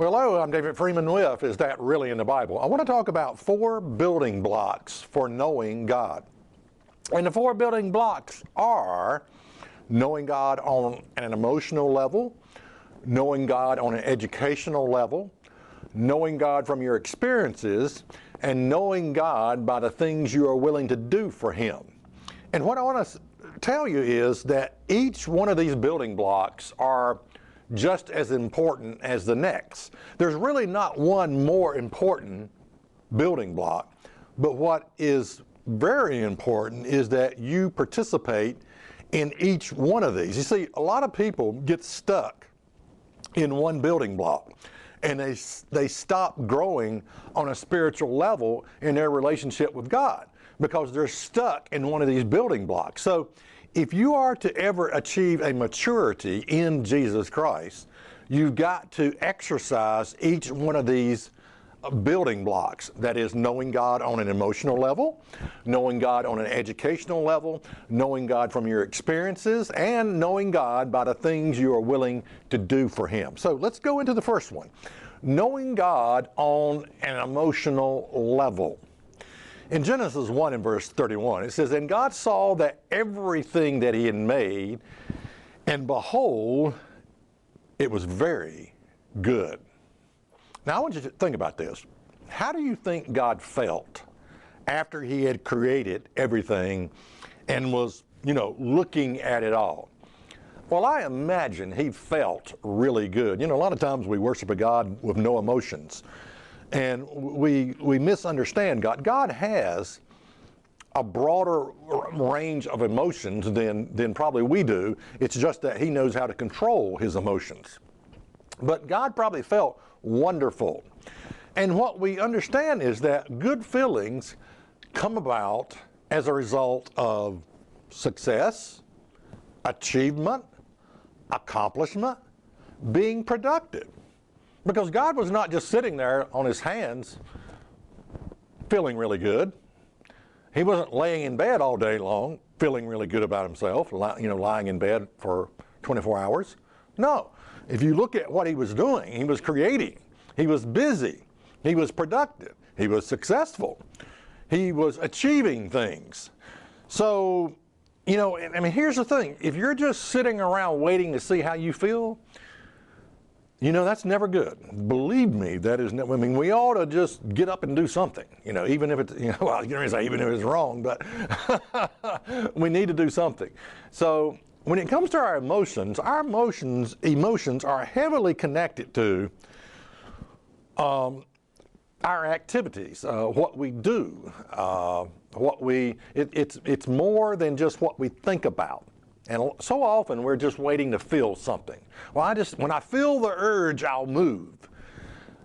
Well, hello, I'm David Freeman with Is That Really in the Bible? I want to talk about 4 building blocks for knowing God. And the 4 building blocks are knowing God on an emotional level, knowing God on an educational level, knowing God from your experiences, and knowing God by the things you are willing to do for Him. And what I want to tell you is that each one of these building blocks are just as important as the next. There's really not one more important building block, but what is very important is that you participate in each one of these. You see, a lot of people get stuck in one building block and they stop growing on a spiritual level in their relationship with God because they're stuck in one of these building blocks. So if you are to ever achieve a maturity in Jesus Christ, you've got to exercise each one of these building blocks. That is, knowing God on an emotional level, knowing God on an educational level, knowing God from your experiences, and knowing God by the things you are willing to do for Him. So let's go into the first one. Knowing God on an emotional level. In Genesis 1 and verse 31, it says, "And God saw that everything that He had made, and behold, it was very good." Now I want you to think about this. How do you think God felt after He had created everything and was, looking at it all? Well, I imagine He felt really good. A lot of times we worship a God with no emotions. And we misunderstand God. God has a broader range of emotions than probably we do. It's just that He knows how to control His emotions. But God probably felt wonderful. And what we understand is that good feelings come about as a result of success, achievement, accomplishment, being productive. Because God was not just sitting there on His hands feeling really good. He wasn't laying in bed all day long feeling really good about Himself, lying in bed for 24 hours. No. If you look at what He was doing, He was creating. He was busy. He was productive. He was successful. He was achieving things. So, here's the thing. If you're just sitting around waiting to see how you feel, that's never good. Believe me, that is never. We ought to just get up and do something. Even if it's, even if it's wrong, but we need to do something. So when it comes to our emotions are heavily connected to our activities, what we do, it's more than just what we think about. And so often we're just waiting to feel something. Well, when I feel the urge, I'll move.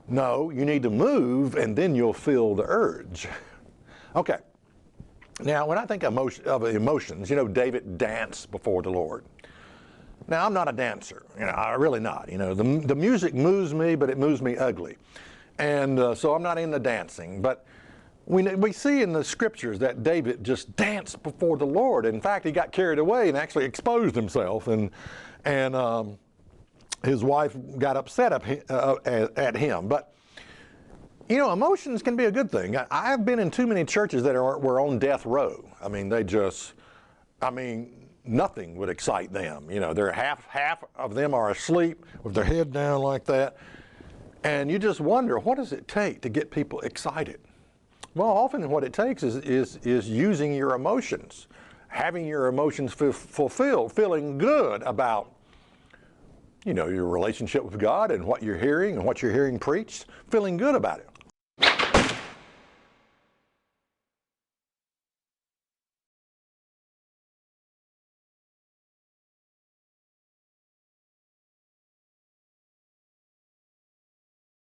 No, you need to move and then you'll feel the urge. Okay. Now, when I think of emotions, David danced before the Lord. Now, I'm not a dancer. I'm really not. The music moves me, but it moves me ugly. And so I'm not into dancing. But we see in the scriptures that David just danced before the Lord. In fact, he got carried away and actually exposed himself, and his wife got upset at him. But emotions can be a good thing. I've been in too many churches that were on death row. Nothing would excite them. They're half of them are asleep with their head down like that, and you just wonder, what does it take to get people excited? Well, often what it takes is using your emotions, having your emotions fulfilled, feeling good about, your relationship with God and what you're hearing preached, feeling good about it.